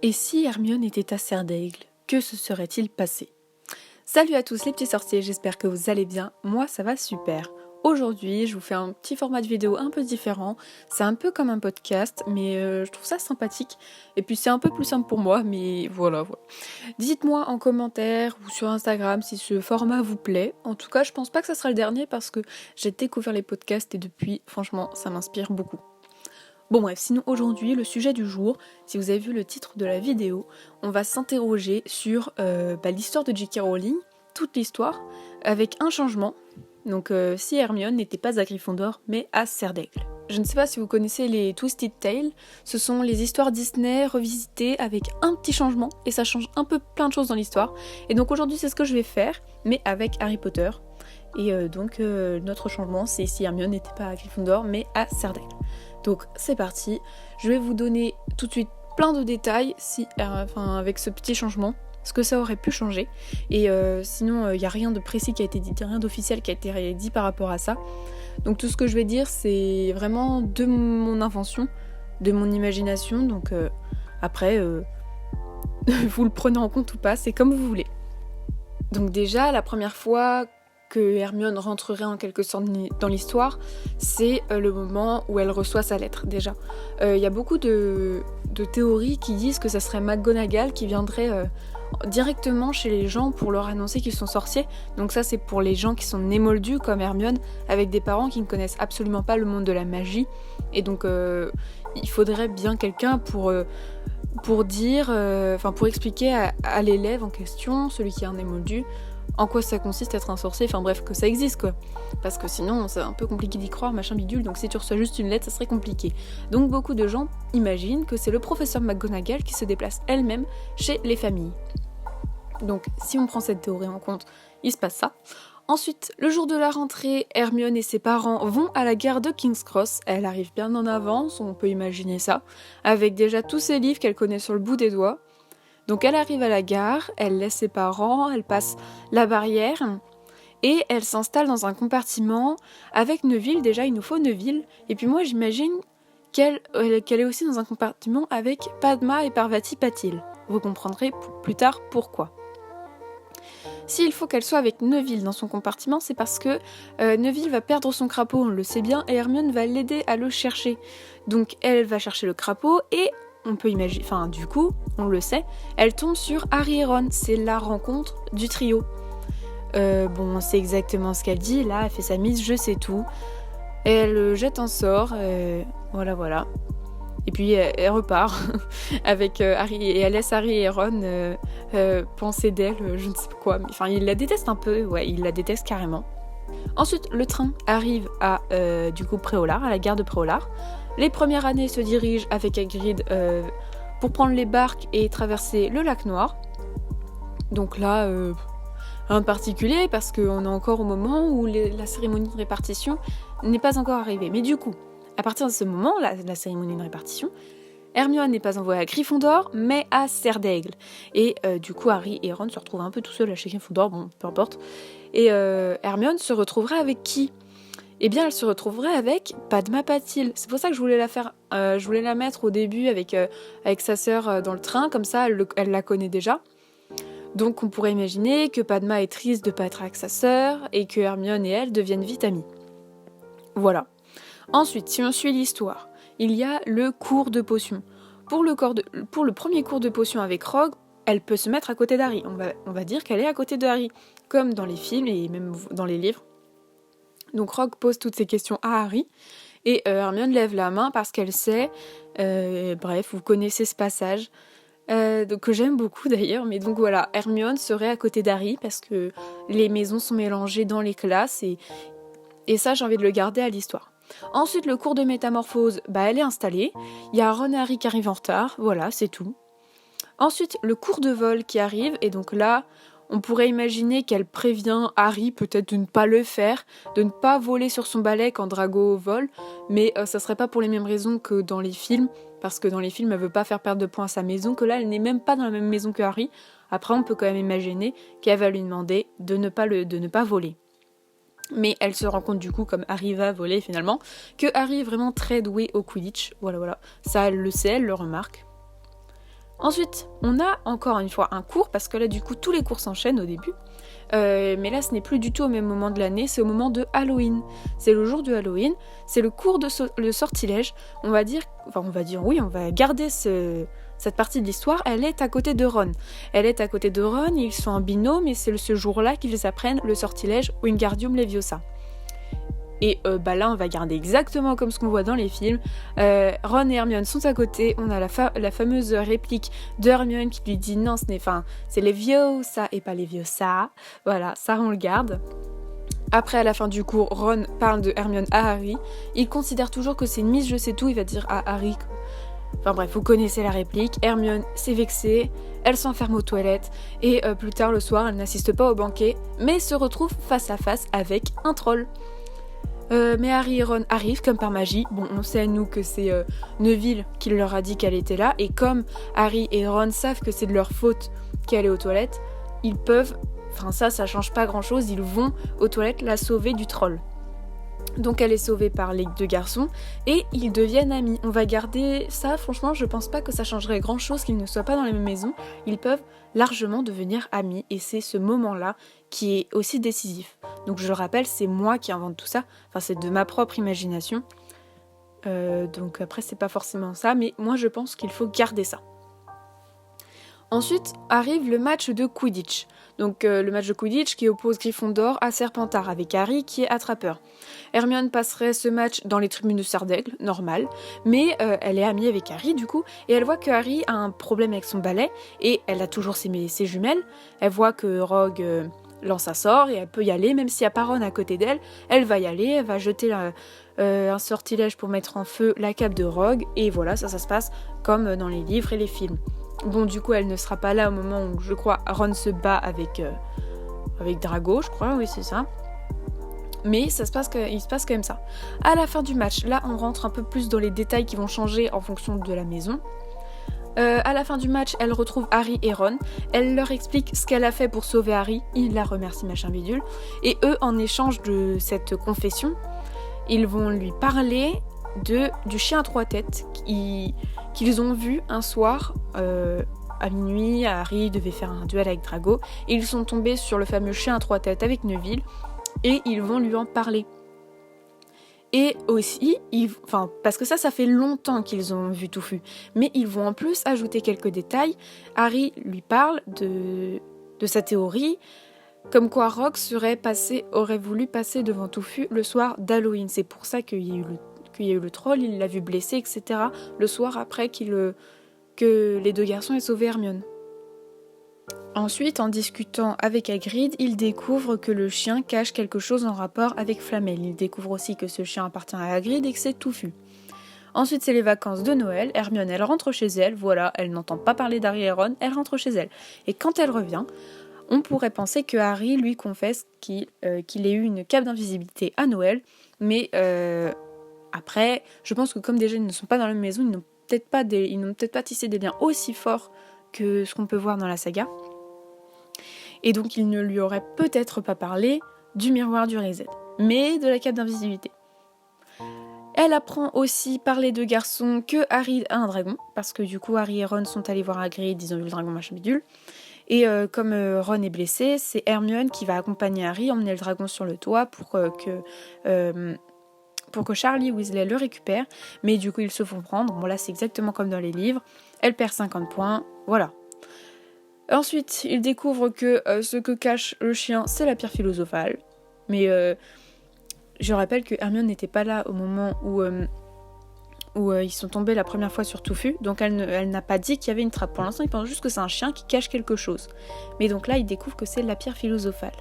Et si Hermione était à Serre d'Aigle, que se serait-il passé ? Salut à tous les petits sorciers, j'espère que vous allez bien, moi ça va super. Aujourd'hui, je vous fais un petit format de vidéo un peu différent, c'est un peu comme un podcast, mais je trouve ça sympathique, et puis c'est un peu plus simple pour moi, mais voilà. Dites-moi en commentaire ou sur Instagram si ce format vous plaît, en tout cas je pense pas que ça sera le dernier parce que j'ai découvert les podcasts et depuis, franchement, ça m'inspire beaucoup. Bon bref, sinon aujourd'hui, le sujet du jour, si vous avez vu le titre de la vidéo, on va s'interroger sur l'histoire de J.K. Rowling, toute l'histoire, avec un changement. Donc si Hermione n'était pas à Gryffondor, mais à Serre d'Aigle. Je ne sais pas si vous connaissez les Twisted Tales, ce sont les histoires Disney revisitées avec un petit changement, et ça change un peu plein de choses dans l'histoire. Et donc aujourd'hui c'est ce que je vais faire, mais avec Harry Potter. Et notre changement c'est si Hermione n'était pas à Gryffondor, mais à Serre d'Aigle. Donc c'est parti, je vais vous donner tout de suite plein de détails avec ce petit changement, ce que ça aurait pu changer. Et sinon, il n'y a rien de précis qui a été dit, rien d'officiel qui a été dit par rapport à ça. Donc tout ce que je vais dire, c'est vraiment de mon invention, de mon imagination. Donc après, vous le prenez en compte ou pas, c'est comme vous voulez. Donc déjà, la première fois que Hermione rentrerait en quelque sorte dans l'histoire, c'est le moment où elle reçoit sa lettre, déjà. Y a beaucoup de théories qui disent que ça serait McGonagall qui viendrait directement chez les gens pour leur annoncer qu'ils sont sorciers. Donc ça, c'est pour les gens qui sont nés moldus, comme Hermione, avec des parents qui ne connaissent absolument pas le monde de la magie. Et donc, il faudrait bien quelqu'un pour expliquer à l'élève en question, celui qui est un né moldu, en quoi ça consiste être un sorcier, enfin bref, que ça existe quoi. Parce que sinon, c'est un peu compliqué d'y croire, machin bidule, donc si tu reçois juste une lettre, ça serait compliqué. Donc beaucoup de gens imaginent que c'est le professeur McGonagall qui se déplace elle-même chez les familles. Donc si on prend cette théorie en compte, il se passe ça. Ensuite, le jour de la rentrée, Hermione et ses parents vont à la gare de King's Cross. Elle arrive bien en avance, on peut imaginer ça, avec déjà tous ses livres qu'elle connaît sur le bout des doigts. Donc elle arrive à la gare, elle laisse ses parents, elle passe la barrière et elle s'installe dans un compartiment avec Neville. Déjà il nous faut Neville, et puis moi j'imagine qu'elle est aussi dans un compartiment avec Padma et Parvati Patil. Vous comprendrez plus tard pourquoi. S'il faut qu'elle soit avec Neville dans son compartiment, c'est parce que Neville va perdre son crapaud, on le sait bien, et Hermione va l'aider à le chercher. Donc elle va chercher le crapaud et on peut imaginer, du coup, on le sait, elle tombe sur Harry et Ron, c'est la rencontre du trio. C'est exactement ce qu'elle dit, là, elle fait sa mise, je sais tout. Et elle jette un sort, voilà. Et puis elle repart avec Harry, et elle laisse Harry et Ron penser d'elle, je ne sais quoi, mais ils la détestent un peu, ouais, ils la détestent carrément. Ensuite, le train arrive à Préolard, à la gare de Préolard. Les premières années se dirigent avec Hagrid pour prendre les barques et traverser le lac Noir. Donc là, rien de particulier parce qu'on est encore au moment où la cérémonie de répartition n'est pas encore arrivée. Mais du coup, à partir de ce moment, la cérémonie de répartition, Hermione n'est pas envoyée à Gryffondor, mais à Serre d'Aigle. Et Harry et Ron se retrouvent un peu tout seuls chez Gryffondor, bon, peu importe. Et Hermione se retrouverait avec qui ? Eh bien, elle se retrouverait avec Padma Patil. C'est pour ça que je voulais la mettre au début avec sa sœur dans le train, comme ça elle la connaît déjà. Donc on pourrait imaginer que Padma est triste de ne pas être avec sa sœur et que Hermione et elle deviennent vite amies. Voilà. Ensuite, si on suit l'histoire, il y a le cours de potions. Pour le premier cours de potions avec Rogue, elle peut se mettre à côté d'Harry. On va dire qu'elle est à côté de Harry, comme dans les films et même dans les livres. Donc Rogue pose toutes ces questions à Harry et Hermione lève la main parce qu'elle sait, vous connaissez ce passage que j'aime beaucoup d'ailleurs, mais donc voilà, Hermione serait à côté d'Harry parce que les maisons sont mélangées dans les classes et ça j'ai envie de le garder à l'histoire. Ensuite le cours de métamorphose, elle est installée, il y a Ron et Harry qui arrivent en retard, voilà c'est tout. Ensuite le cours de vol qui arrive et donc là on pourrait imaginer qu'elle prévient Harry peut-être de ne pas le faire, de ne pas voler sur son balai quand Drago vole, mais ça serait pas pour les mêmes raisons que dans les films, parce que dans les films elle veut pas faire perdre de points à sa maison, que là elle n'est même pas dans la même maison que Harry. Après on peut quand même imaginer qu'elle va lui demander de ne pas voler. Mais elle se rend compte du coup, comme Harry va voler finalement, que Harry est vraiment très doué au Quidditch, voilà. Ça elle le sait, elle le remarque. Ensuite, on a encore une fois un cours, parce que là du coup tous les cours s'enchaînent au début. Mais là ce n'est plus du tout au même moment de l'année, c'est au moment de Halloween. C'est le jour de Halloween, c'est le cours de le sortilège. On va garder cette partie de l'histoire, elle est à côté de Ron. Ils sont en binôme et c'est ce jour-là qu'ils apprennent le sortilège Wingardium Leviosa. Et là, on va garder exactement comme ce qu'on voit dans les films. Ron et Hermione sont à côté. On a la fameuse réplique de Hermione qui lui dit non, c'est Leviosa et pas Leviosa. Voilà, ça on le garde. Après, à la fin du cours, Ron parle de Hermione à Harry. Il considère toujours que c'est une Miss Je sais tout. Il va dire à Harry... Enfin bref, vous connaissez la réplique. Hermione s'est vexée. Elle s'enferme aux toilettes. Et plus tard le soir, elle n'assiste pas au banquet, mais se retrouve face à face avec un troll. Mais Harry et Ron arrivent comme par magie. Bon, on sait à nous que c'est Neville qui leur a dit qu'elle était là. Et comme Harry et Ron savent que c'est de leur faute qu'elle est aux toilettes, ils peuvent... Enfin ça change pas grand chose. Ils vont aux toilettes la sauver du troll. Donc elle est sauvée par les deux garçons et ils deviennent amis. On va garder ça, franchement je pense pas que ça changerait grand chose qu'ils ne soient pas dans la même maison. Ils peuvent largement devenir amis et c'est ce moment-là qui est aussi décisif. Donc je le rappelle, c'est moi qui invente tout ça, enfin c'est de ma propre imagination. Donc après c'est pas forcément ça, mais moi je pense qu'il faut garder ça. Ensuite arrive le match de Quidditch. Donc le match de Quidditch qui oppose Gryffondor à Serpentard avec Harry qui est attrapeur. Hermione passerait ce match dans les tribunes de Serdaigle, normal, mais elle est amie avec Harry du coup, et elle voit que Harry a un problème avec son balai, et elle a toujours ses jumelles. Elle voit que Rogue lance un sort, et elle peut y aller, même s'il y a pas Ron à côté d'elle, elle va y aller, elle va jeter un sortilège pour mettre en feu la cape de Rogue, et voilà, ça se passe comme dans les livres et les films. Bon, du coup, elle ne sera pas là au moment où, je crois, Ron se bat avec Drago, je crois, oui, c'est ça. Mais il se passe quand même ça. À la fin du match, là, on rentre un peu plus dans les détails qui vont changer en fonction de la maison. À la fin du match, elle retrouve Harry et Ron. Elle leur explique ce qu'elle a fait pour sauver Harry. Il la remercie, machin bidule. Et eux, en échange de cette confession, ils vont lui parler du chien à trois têtes qu'ils ont vu un soir à minuit. Harry devait faire un duel avec Drago et ils sont tombés sur le fameux chien à trois têtes avec Neville et ils vont lui en parler. Et aussi, parce que ça fait longtemps qu'ils ont vu Touffu, mais ils vont en plus ajouter quelques détails. Harry lui parle de sa théorie, comme quoi Rogue aurait voulu passer devant Touffu le soir d'Halloween. C'est pour ça qu'il y a eu le troll, il l'a vu blessé, etc. le soir après que les deux garçons aient sauvé Hermione. Ensuite, en discutant avec Hagrid, il découvre que le chien cache quelque chose en rapport avec Flamel. Il découvre aussi que ce chien appartient à Hagrid et que c'est Touffu. Ensuite, c'est les vacances de Noël. Hermione, elle rentre chez elle. Voilà, elle n'entend pas parler d'Harry et Ron, elle rentre chez elle. Et quand elle revient, on pourrait penser que Harry lui confesse qu'il ait eu une cape d'invisibilité à Noël. Mais après, je pense que comme déjà ils ne sont pas dans la même maison, ils n'ont peut-être pas tissé des liens aussi forts que ce qu'on peut voir dans la saga. Et donc il ne lui aurait peut-être pas parlé du miroir du Riséd, mais de la cape d'invisibilité. Elle apprend aussi par les deux garçons que Harry a un dragon, parce que du coup Harry et Ron sont allés voir Hagrid, ils ont vu le dragon machin bidule. Et comme Ron est blessé, c'est Hermione qui va accompagner Harry, emmener le dragon sur le toit pour que Charlie Weasley le récupère. Mais du coup ils se font prendre, bon là c'est exactement comme dans les livres, elle perd 50 points, voilà. Ensuite, il découvre que ce que cache le chien, c'est la pierre philosophale. Mais je rappelle que Hermione n'était pas là au moment où ils sont tombés la première fois sur Touffu. Donc elle n'a pas dit qu'il y avait une trappe. Pour l'instant, il pense juste que c'est un chien qui cache quelque chose. Mais donc là, il découvre que c'est la pierre philosophale.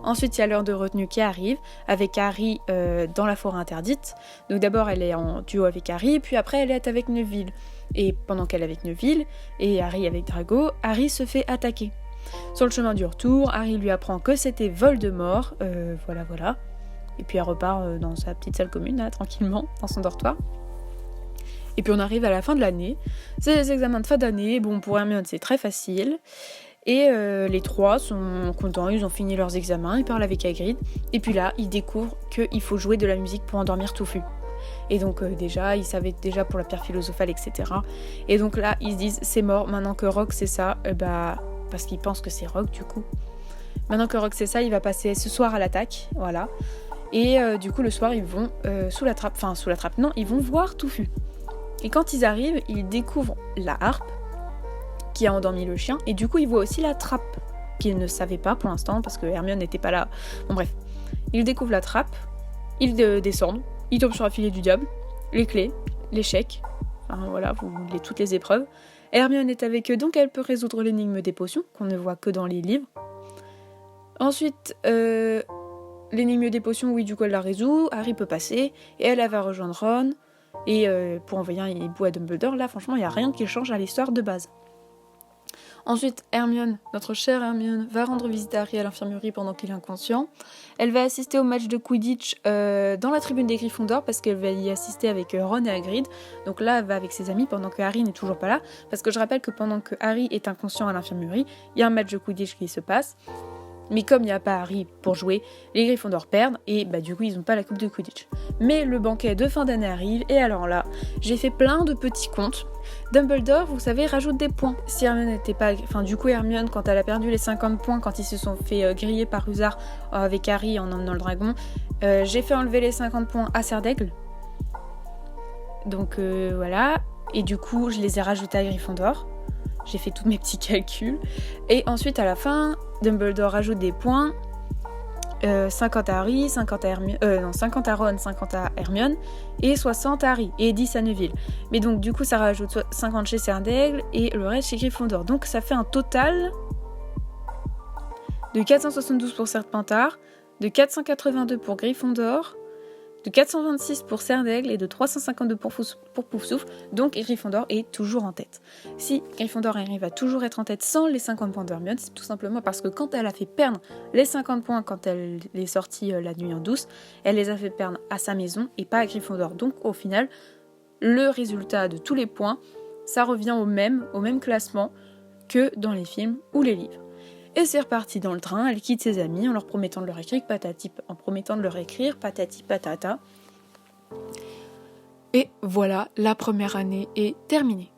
Ensuite, il y a l'heure de retenue qui arrive, avec Harry dans la forêt interdite. Donc d'abord, elle est en duo avec Harry, puis après, elle est avec Neville. Et pendant qu'elle est avec Neville, et Harry avec Drago, Harry se fait attaquer. Sur le chemin du retour, Harry lui apprend que c'était Voldemort, voilà. Et puis elle repart dans sa petite salle commune, là, tranquillement, dans son dortoir. Et puis on arrive à la fin de l'année. C'est les examens de fin d'année. Bon, pour Hermione, c'est très facile. Et les trois sont contents, ils ont fini leurs examens, ils parlent avec Hagrid. Et puis là, ils découvrent qu'il faut jouer de la musique pour endormir Touffu. Et donc déjà, ils savaient déjà pour la pierre philosophale, etc. Et donc là, ils se disent, c'est mort, maintenant que Rogue c'est ça, parce qu'ils pensent que c'est Rogue du coup. Maintenant que Rogue c'est ça, il va passer ce soir à l'attaque, voilà. Et du coup, le soir, ils vont sous la trappe, non, ils vont voir Touffu. Et quand ils arrivent, ils découvrent la harpe qui a endormi le chien, et du coup, ils voient aussi la trappe qu'ils ne savaient pas pour l'instant, parce que Hermione n'était pas là. Bon bref, ils découvrent la trappe, ils descendent, ils tombent sur la filée du diable, les clés, l'échec, enfin voilà, toutes les épreuves. Hermione est avec eux, donc elle peut résoudre l'énigme des potions, qu'on ne voit que dans les livres. Ensuite, l'énigme des potions, oui, du coup, elle la résout. Harry peut passer. Et elle va rejoindre Ron. Et pour envoyer un hibou à Dumbledore, là, franchement, il n'y a rien qui change à l'histoire de base. Ensuite, Hermione, notre chère Hermione, va rendre visite à Harry à l'infirmerie pendant qu'il est inconscient. Elle va assister au match de Quidditch dans la tribune des Gryffondors parce qu'elle va y assister avec Ron et Hagrid. Donc là, elle va avec ses amis pendant que Harry n'est toujours pas là. Parce que je rappelle que pendant que Harry est inconscient à l'infirmerie, il y a un match de Quidditch qui se passe. Mais comme il n'y a pas Harry pour jouer, les Gryffondors perdent et du coup ils n'ont pas la coupe de Quidditch. Mais le banquet de fin d'année arrive et alors là, j'ai fait plein de petits comptes. Dumbledore, vous savez, rajoute des points. Si Hermione n'était pas... Enfin du coup Hermione, quand elle a perdu les 50 points, quand ils se sont fait griller par Usard avec Harry en emmenant le dragon, j'ai fait enlever les 50 points à Serdaigle. Donc voilà. Et du coup, je les ai rajoutés à Gryffondor. J'ai fait tous mes petits calculs. Et ensuite, à la fin, Dumbledore rajoute des points. 50 à Harry, 50 à Ron, 50 à Hermione, et 60 à Harry, et 10 à Neville. Mais donc, du coup, ça rajoute 50 chez Serdaigle, et le reste chez Gryffondor. Donc, ça fait un total de 472 pour Serpentard, de 482 pour Gryffondor, de 426 pour Serdaigle et de 352 pour Poufsouffle, donc Gryffondor est toujours en tête. Si Gryffondor arrive à toujours être en tête sans les 50 points d'Hermione, c'est tout simplement parce que quand elle a fait perdre les 50 points quand elle est sortie la nuit en douce, elle les a fait perdre à sa maison et pas à Gryffondor. Donc au final, le résultat de tous les points, ça revient au même classement que dans les films ou les livres. Et c'est reparti dans le train, elle quitte ses amis en leur promettant de leur écrire patati patata. Et voilà, la première année est terminée.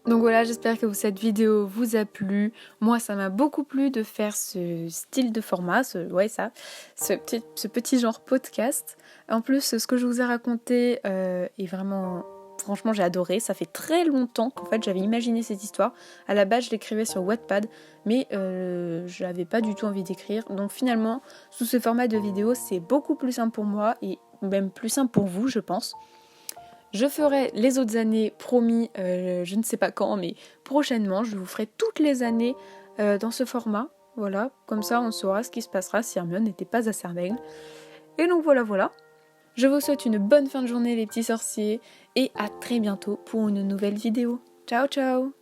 Donc voilà, j'espère que cette vidéo vous a plu. Moi, ça m'a beaucoup plu de faire ce style de format, ce petit genre podcast. En plus, ce que je vous ai raconté est vraiment... Franchement, j'ai adoré. Ça fait très longtemps qu'en fait j'avais imaginé cette histoire. À la base, je l'écrivais sur Wattpad, mais je n'avais pas du tout envie d'écrire. Donc finalement, sous ce format de vidéo, c'est beaucoup plus simple pour moi et même plus simple pour vous, je pense. Je ferai les autres années, promis, je ne sais pas quand, mais prochainement. Je vous ferai toutes les années dans ce format. Voilà, comme ça on saura ce qui se passera si Hermione n'était pas à Serdaigle. Et donc voilà. Je vous souhaite une bonne fin de journée les petits sorciers et à très bientôt pour une nouvelle vidéo. Ciao ciao!